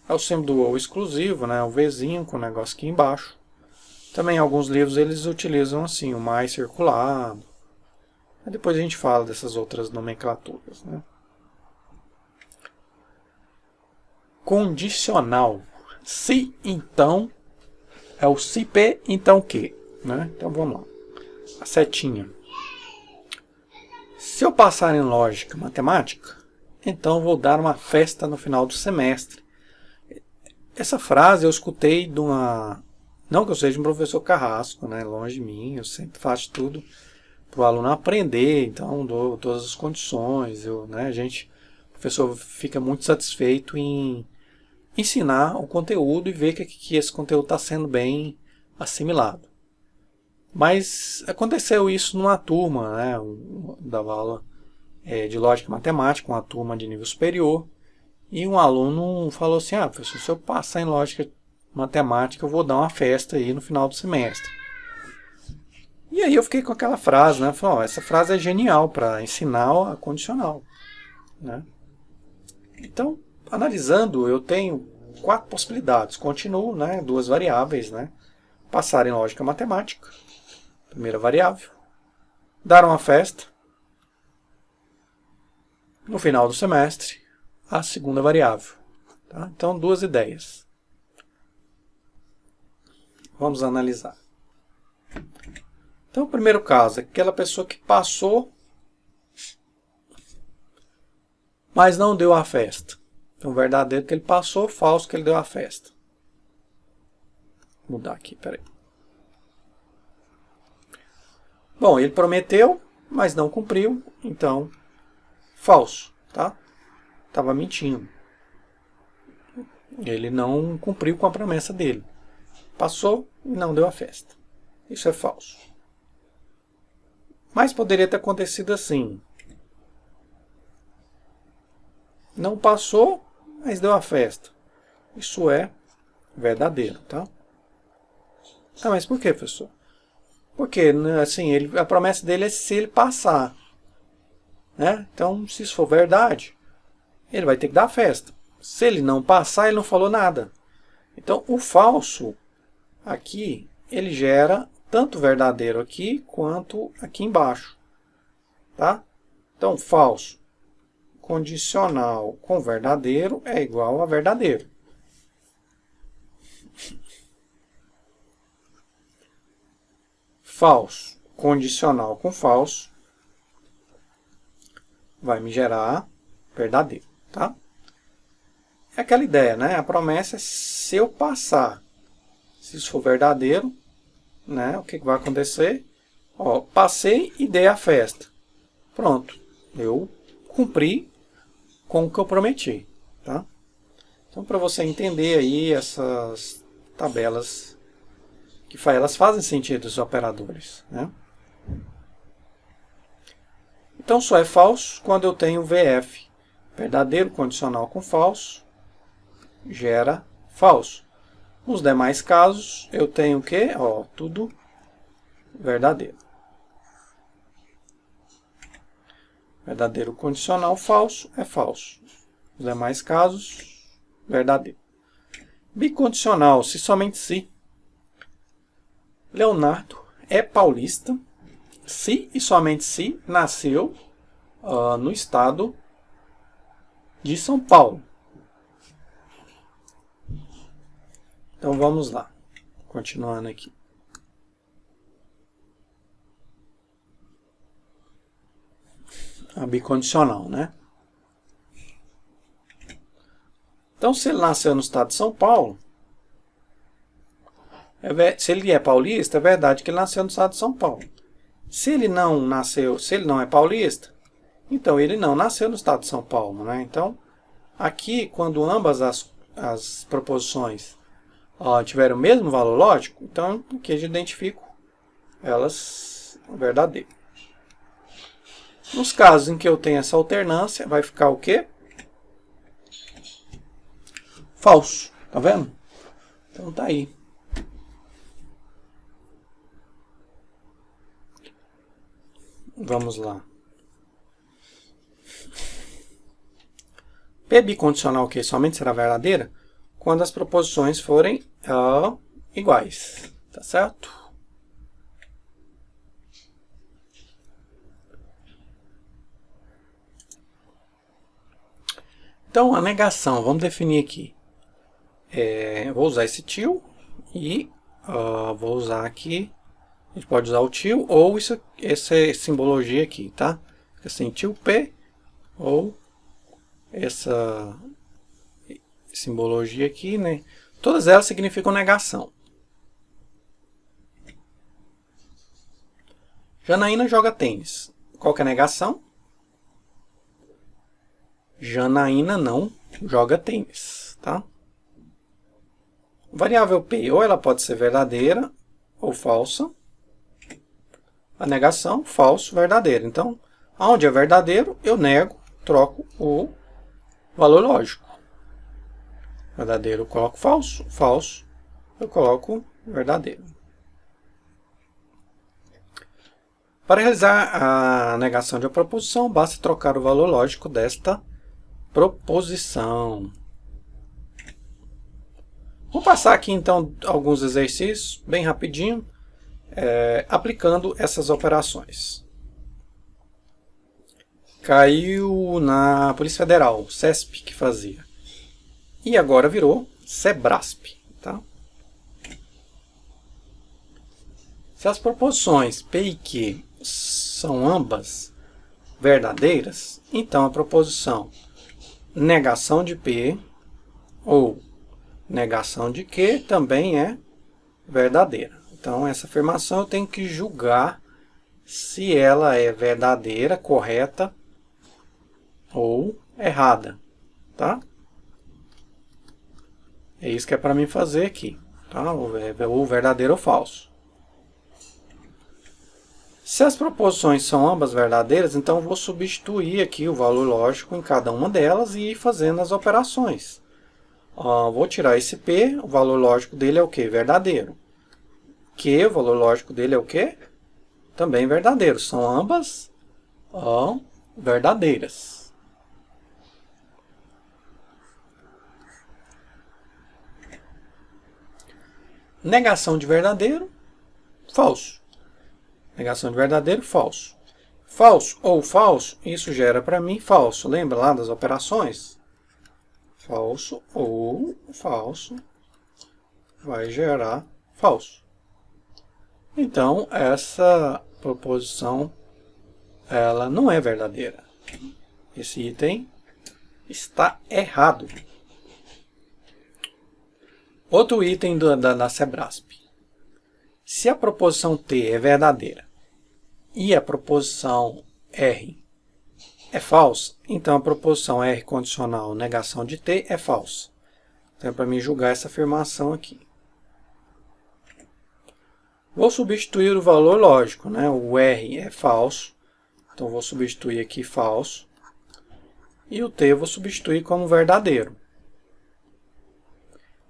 é o símbolo do ou exclusivo, né? O Vzinho com o negócio aqui embaixo. Também em alguns livros eles utilizam assim, o mais circulado. Depois a gente fala dessas outras nomenclaturas, né? Condicional. Se, então, é o se P, então que, né? Então vamos lá. A setinha. Se eu passar em lógica matemática, então vou dar uma festa no final do semestre. Essa frase eu escutei de uma... Não que eu seja um professor carrasco, né? Longe de mim, eu sempre faço tudo para o aluno aprender, então dou todas as condições. Né? O professor fica muito satisfeito em ensinar o conteúdo e ver que esse conteúdo está sendo bem assimilado. Mas aconteceu isso numa turma, né? Eu dava aula de lógica matemática, uma turma de nível superior, e um aluno falou assim, professor, se eu passar em lógica matemática, eu vou dar uma festa aí no final do semestre. E aí eu fiquei com aquela frase, né? Falei, essa frase é genial para ensinar a condicional, né? Então, analisando, eu tenho 4 possibilidades. Continuo, né? 2 variáveis, né? Passar em lógica matemática, primeira variável. Dar uma festa no final do semestre, a segunda variável. Tá? Então, 2 ideias. Vamos analisar. Então, o primeiro caso é aquela pessoa que passou, mas não deu a festa. Então, verdadeiro que ele passou, falso que ele deu a festa. Vou mudar aqui, peraí. Bom, ele prometeu, mas não cumpriu, então, falso, tá? Estava mentindo. Ele não cumpriu com a promessa dele. Passou e não deu a festa. Isso é falso. Mas poderia ter acontecido assim. Não passou, mas deu a festa. Isso é verdadeiro, tá? Mas por que, professor? Porque, assim, a promessa dele é se ele passar. Né? Então, se isso for verdade, ele vai ter que dar a festa. Se ele não passar, ele não falou nada. Então, o falso aqui, ele gera tanto verdadeiro aqui, quanto aqui embaixo. Tá? Então, falso condicional com verdadeiro é igual a verdadeiro. Falso condicional com falso vai me gerar verdadeiro, tá? É aquela ideia, né? A promessa é se eu passar. Se isso for verdadeiro, né? O que vai acontecer? Passei e dei a festa. Pronto. Eu cumpri com o que eu prometi, tá? Então, para você entender aí essas tabelas, elas fazem sentido, os operadores, né? Então, só é falso quando eu tenho VF. Verdadeiro condicional com falso gera falso. Nos demais casos, eu tenho o quê? Tudo verdadeiro. Verdadeiro condicional falso é falso. Nos demais casos, verdadeiro. Bicondicional, se somente se. Leonardo é paulista, se e somente se nasceu no estado de São Paulo. Então vamos lá, continuando aqui. A bicondicional, né? Então, se ele nasceu no estado de São Paulo, se ele é paulista, é verdade que ele nasceu no estado de São Paulo. Se ele não nasceu, se ele não é paulista, então ele não nasceu no estado de São Paulo, né? Então, aqui, quando ambas as proposições tiverem o mesmo valor lógico, então aqui eu identifico elas verdadeiras. Nos casos em que eu tenho essa alternância, vai ficar o quê? Falso, tá vendo? Então tá aí. Vamos lá. P bicondicional que somente será verdadeira quando as proposições forem iguais, tá certo? Então, a negação, vamos definir aqui. Vou usar esse til e vou usar aqui, a gente pode usar o til ou essa simbologia aqui, tá? Assim, til P ou essa simbologia aqui, né? Todas elas significam negação. Janaína joga tênis. Qual que é a negação? Janaína não joga tênis, tá? Variável P, ou ela pode ser verdadeira ou falsa. A negação, falso, verdadeiro. Então, onde é verdadeiro, eu nego, troco o valor lógico. Verdadeiro eu coloco falso, falso eu coloco verdadeiro. Para realizar a negação de uma proposição, basta trocar o valor lógico desta proposição. Vou passar aqui então alguns exercícios, bem rapidinho, aplicando essas operações. Caiu na Polícia Federal, CESP que fazia. E agora virou SEBRASP. Tá? Se as proposições P e Q são ambas verdadeiras, então a proposição negação de P ou negação de Q também é verdadeira. Então, essa afirmação eu tenho que julgar se ela é verdadeira, correta ou errada. Tá? É isso que é para mim fazer aqui. Tá? Ou verdadeiro ou falso. Se as proposições são ambas verdadeiras, então eu vou substituir aqui o valor lógico em cada uma delas e ir fazendo as operações. Vou tirar esse P, o valor lógico dele é o quê? Verdadeiro. Q, o valor lógico dele é o quê? Também verdadeiro. São ambas verdadeiras. Negação de verdadeiro, falso. Negação de verdadeiro, falso. Falso ou falso, isso gera para mim falso. Lembra lá das operações? Falso ou falso vai gerar falso. Então, essa proposição ela não é verdadeira. Esse item está errado. Outro item da SEBRASP. Se a proposição T é verdadeira e a proposição R é falsa, então a proposição R condicional negação de T é falsa. Então é para mim julgar essa afirmação aqui. Vou substituir o valor lógico, né? O R é falso, então vou substituir aqui falso. E o T eu vou substituir como verdadeiro.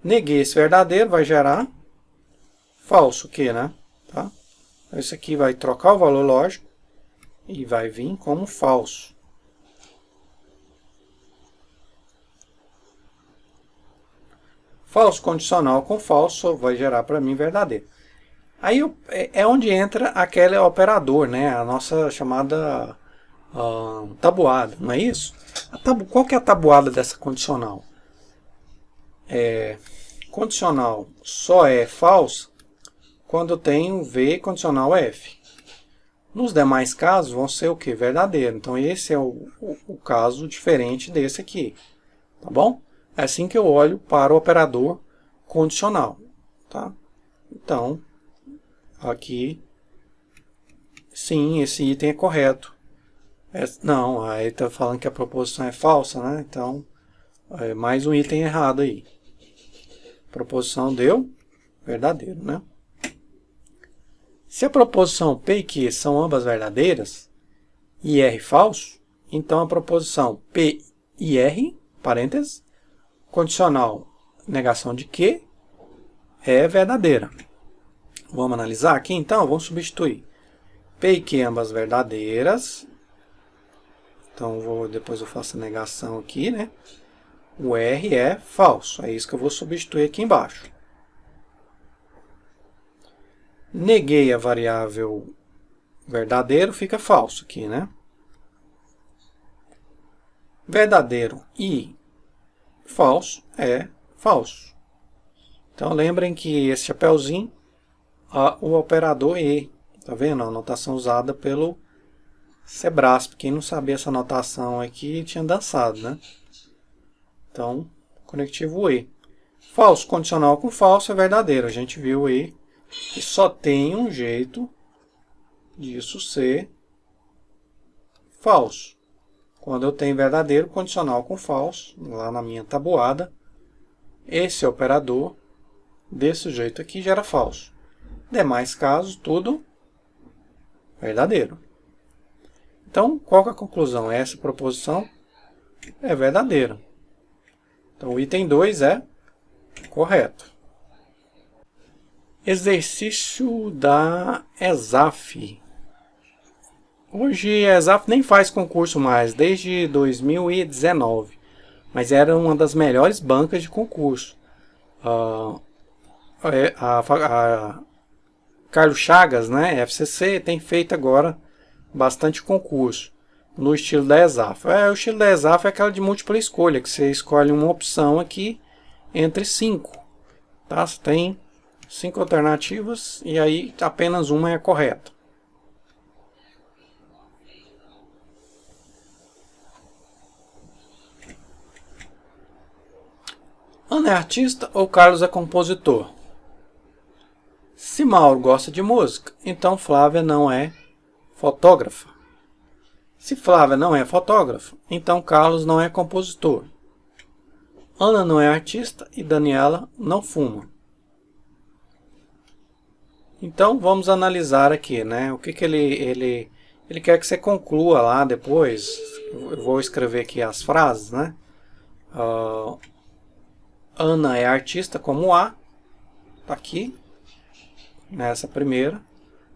Neguei esse verdadeiro, vai gerar falso Q, né? Tá? Então, isso aqui vai trocar o valor lógico e vai vir como falso. Falso condicional com falso vai gerar para mim verdadeiro. Aí é onde entra aquele operador, né? A nossa chamada tabuada, não é isso? Qual que é a tabuada dessa condicional? condicional só é falsa quando eu tenho V condicional F. Nos demais casos vão ser o que? Verdadeiro. Então esse é o caso diferente desse aqui. Tá bom? É assim que eu olho para o operador condicional. Tá? Então, aqui, sim, esse item é correto. Não, aí está falando que a proposição é falsa, né? Então, é mais um item errado aí. Proposição deu verdadeiro, né? Se a proposição P e Q são ambas verdadeiras e R falso, então a proposição P e R, parênteses, condicional negação de Q, é verdadeira. Vamos analisar aqui então? Vamos substituir P e Q ambas verdadeiras. Então depois eu faço a negação aqui, né? O R é falso. É isso que eu vou substituir aqui embaixo. Neguei a variável verdadeiro, fica falso aqui, né? Verdadeiro e falso é falso. Então lembrem que esse chapeuzinho, o operador E. Tá vendo? A notação usada pelo Sebrasp. Quem não sabia essa notação aqui tinha dançado, né? Então, conectivo E. Falso condicional com falso é verdadeiro. A gente viu E. E só tem um jeito disso ser falso. Quando eu tenho verdadeiro condicional com falso, lá na minha tabuada, esse operador, desse jeito aqui, gera falso. Demais casos, tudo verdadeiro. Então, qual que é a conclusão? Essa proposição é verdadeira. Então, o item 2 é correto. Exercício da ESAF. Hoje a ESAF nem faz concurso mais, desde 2019. Mas era uma das melhores bancas de concurso. A Carlos Chagas, né, FCC, tem feito agora bastante concurso no estilo da ESAF. O estilo da ESAF é aquela de múltipla escolha, que você escolhe uma opção aqui entre 5. Tá? Você tem 5 alternativas e aí apenas uma é correta. Ana é artista ou Carlos é compositor? Se Mauro gosta de música, então Flávia não é fotógrafa. Se Flávia não é fotógrafa, então Carlos não é compositor. Ana não é artista e Daniela não fuma. Então vamos analisar aqui, né? O que ele quer que você conclua lá depois. Eu vou escrever aqui as frases, né? Ana é artista como A, tá aqui, nessa primeira.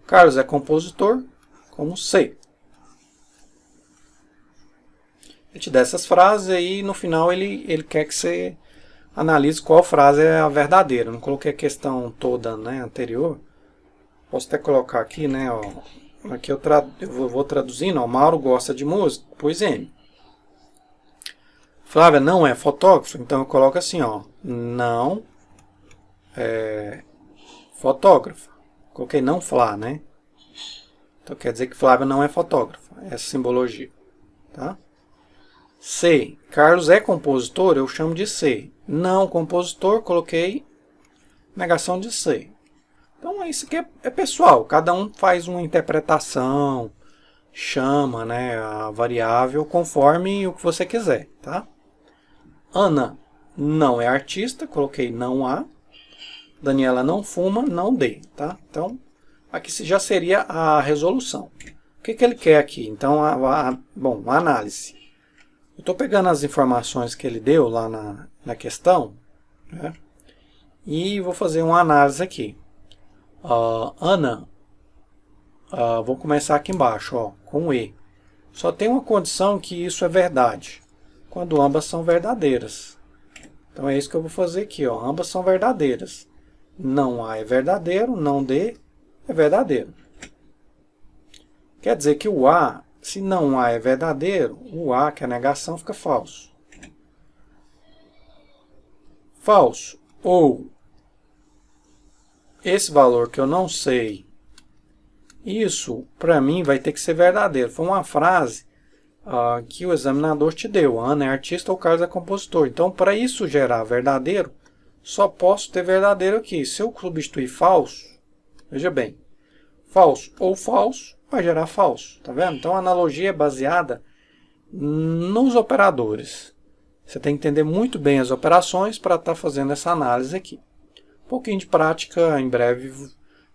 Carlos é compositor como C. Ele te dá essas frases e no final ele quer que você analise qual frase é a verdadeira. Não coloquei a questão toda, né, anterior. Posso até colocar aqui, né, ó, aqui eu vou traduzindo, ó, Mauro gosta de música, pois M. Flávia não é fotógrafo, então eu coloco assim, ó, não é fotógrafa. Coloquei não Flá, né? Então quer dizer que Flávia não é fotógrafa, essa simbologia, tá? C, Carlos é compositor, eu chamo de C. Não compositor, coloquei negação de C. Então isso aqui é pessoal, cada um faz uma interpretação, chama, né, a variável conforme o que você quiser, tá? Ana não é artista, coloquei não A. Daniela não fuma, não D, tá? Então, aqui já seria a resolução. O que ele quer aqui? Então, bom, a análise. Eu estou pegando as informações que ele deu lá na questão, né, e vou fazer uma análise aqui. Ana, vou começar aqui embaixo, ó, com E. Só tem uma condição que isso é verdade, quando ambas são verdadeiras. Então é isso que eu vou fazer aqui, ó, ambas são verdadeiras. Não A é verdadeiro, não D é verdadeiro. Quer dizer que o A, se não A é verdadeiro, o A, que é a negação, fica falso. Falso ou esse valor que eu não sei, isso para mim vai ter que ser verdadeiro. Foi uma frase que o examinador te deu. A Ana é artista ou o Carlos é compositor. Então, para isso gerar verdadeiro, só posso ter verdadeiro aqui. Se eu substituir falso, veja bem, falso ou falso vai gerar falso. Tá vendo? Então, a analogia é baseada nos operadores. Você tem que entender muito bem as operações para estar fazendo essa análise aqui. Um pouquinho de prática em breve,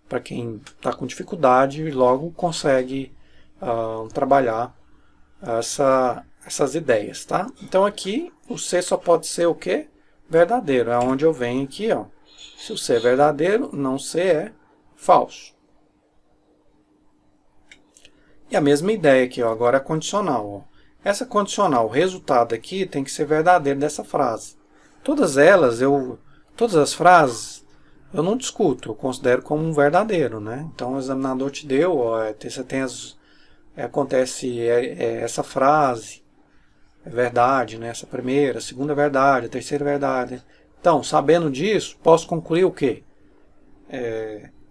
para quem está com dificuldade, logo consegue trabalhar essas ideias, tá? Então aqui o C só pode ser o quê? Verdadeiro. É onde eu venho aqui, ó. Se o C é verdadeiro, não C é falso. E a mesma ideia aqui, ó, agora é condicional. Ó. Essa condicional, o resultado aqui tem que ser verdadeiro dessa frase. Todas as frases, eu não discuto, eu considero como um verdadeiro, né? Então o examinador te deu, ó, você tem acontece essa frase, é verdade, né? Essa primeira, a segunda é verdade, a terceira é verdade. Então, sabendo disso, posso concluir o quê?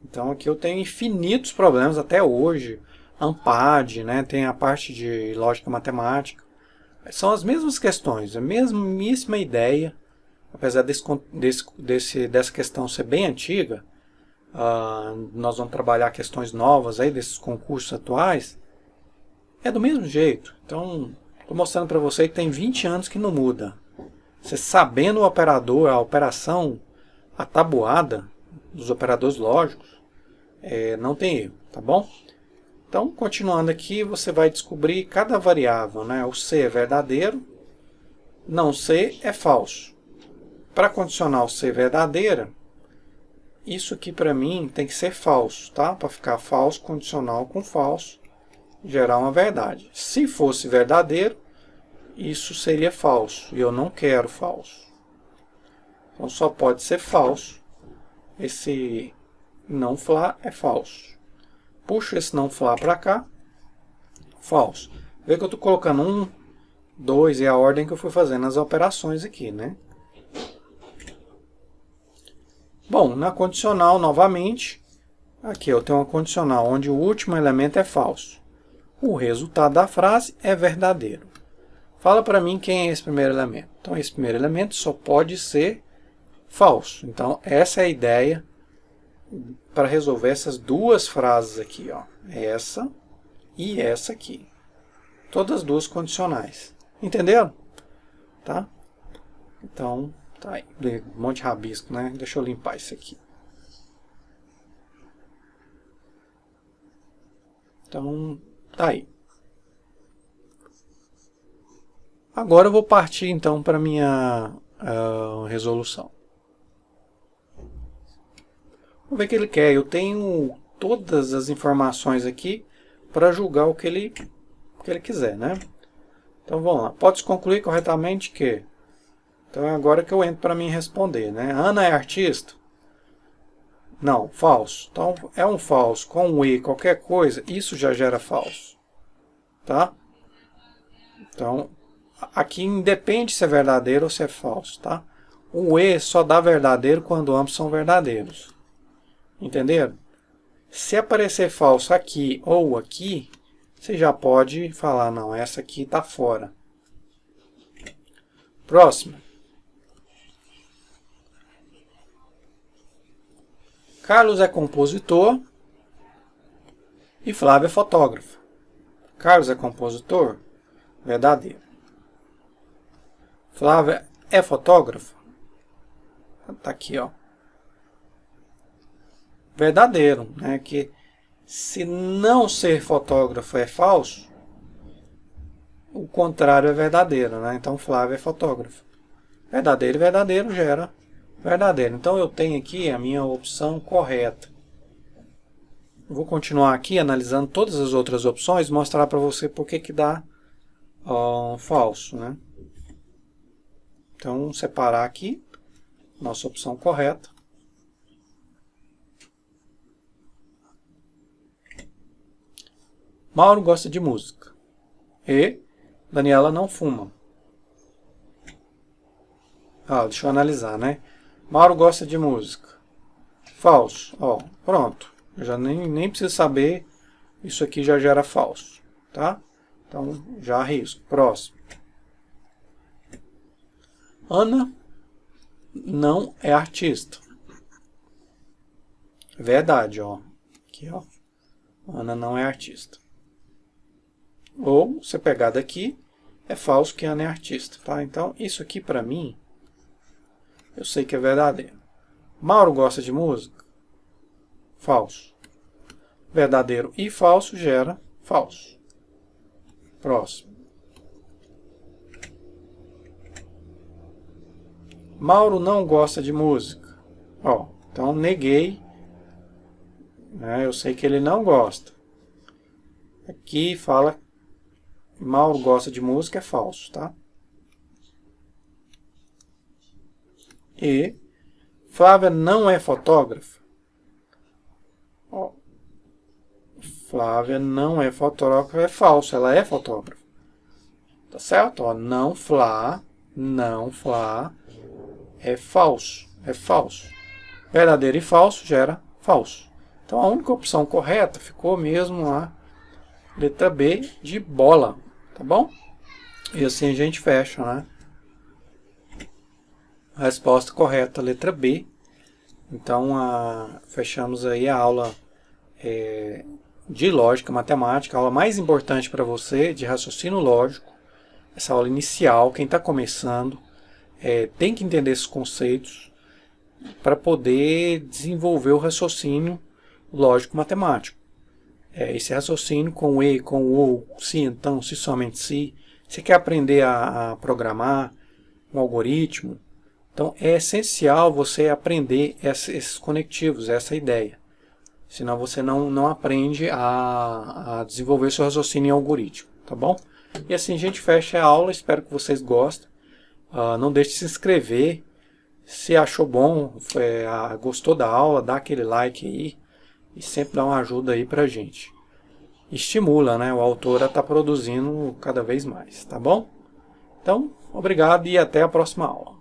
Então aqui eu tenho infinitos problemas até hoje. AMPAD, né? Tem a parte de lógica matemática. São as mesmas questões, a mesmíssima ideia. Apesar dessa questão ser bem antiga, nós vamos trabalhar questões novas aí desses concursos atuais. É do mesmo jeito. Então, estou mostrando para você que tem 20 anos que não muda. Você sabendo o operador, a operação, a tabuada dos operadores lógicos, não tem erro, tá bom? Então, continuando aqui, você vai descobrir cada variável, né? O C é verdadeiro, não C é falso. Para condicionar o C verdadeira, isso aqui para mim tem que ser falso, tá? Para ficar falso, condicional com falso, gerar uma verdade. Se fosse verdadeiro, isso seria falso, e eu não quero falso. Então só pode ser falso. Esse não fla é falso. Puxo esse não fla para cá, falso. Vê que eu estou colocando 1, 2 e a ordem que eu fui fazendo as operações aqui, né? Bom, na condicional, novamente, aqui eu tenho uma condicional onde o último elemento é falso. O resultado da frase é verdadeiro. Fala para mim quem é esse primeiro elemento. Então, esse primeiro elemento só pode ser falso. Então, essa é a ideia para resolver essas duas frases aqui, ó. Essa e essa aqui. Todas duas condicionais. Entenderam? Tá? Então, tá aí. Um monte de rabisco, né? Deixa eu limpar isso aqui. Então, tá aí. Agora eu vou partir então para a minha resolução. Vamos ver o que ele quer. Eu tenho todas as informações aqui para julgar o que ele quiser, né? Então vamos lá. Pode-se concluir corretamente que... Então é agora que eu entro para mim responder, né? Ana é artista? Não, falso. Então é um falso com um e qualquer coisa, isso já gera falso. Tá? Então, aqui independe se é verdadeiro ou se é falso, tá? O e só dá verdadeiro quando ambos são verdadeiros. Entenderam? Se aparecer falso aqui ou aqui, você já pode falar, não, essa aqui está fora. Próximo. Carlos é compositor e Flávia é fotógrafa. Carlos é compositor? Verdadeiro. Flávia é fotógrafa? Está aqui, ó. Verdadeiro, né? Que se não ser fotógrafo é falso, o contrário é verdadeiro, né? Então Flávia é fotógrafa. Verdadeiro e verdadeiro gera verdadeiro. Então eu tenho aqui a minha opção correta. Vou continuar aqui analisando todas as outras opções, mostrar para você por que dá falso, né? Então separar aqui nossa opção correta. Mauro gosta de música. E Daniela não fuma. Deixa eu analisar, né? Mauro gosta de música. Falso. Ó, pronto. Eu já nem preciso saber. Isso aqui já gera falso. Tá? Então, já arrisco. Próximo. Ana não é artista. Verdade, ó. Aqui, ó. Ana não é artista. Ou, se pegar daqui, é falso que Ana é artista, tá? Então, isso aqui pra mim, eu sei que é verdadeiro. Mauro gosta de música? Falso. Verdadeiro e falso gera falso. Próximo. Mauro não gosta de música. Ó, então neguei. Né, eu sei que ele não gosta. Aqui fala Mauro gosta de música, é falso, tá? E Flávia não é fotógrafa. Ó, Flávia não é fotógrafa, é falso, ela é fotógrafa. Tá certo? Ó, não Flá, é falso, é falso. Verdadeiro e falso gera falso. Então a única opção correta ficou mesmo a letra B de bola, tá bom? E assim a gente fecha, né? A resposta correta, letra B. Então fechamos aí a aula de lógica matemática, a aula mais importante para você de raciocínio lógico. Essa aula inicial, quem está começando tem que entender esses conceitos para poder desenvolver o raciocínio lógico-matemático. Esse raciocínio com e, com ou, se, então, se, somente se. Você quer aprender a programar um algoritmo, então é essencial você aprender esses conectivos, essa ideia. Senão você não aprende a desenvolver seu raciocínio em algoritmo, tá bom? E assim a gente fecha a aula, espero que vocês gostem. Não deixe de se inscrever. Se achou bom, gostou da aula, dá aquele like aí. E sempre dá uma ajuda aí pra gente. Estimula, né, o autor a estar produzindo cada vez mais, tá bom? Então, obrigado e até a próxima aula.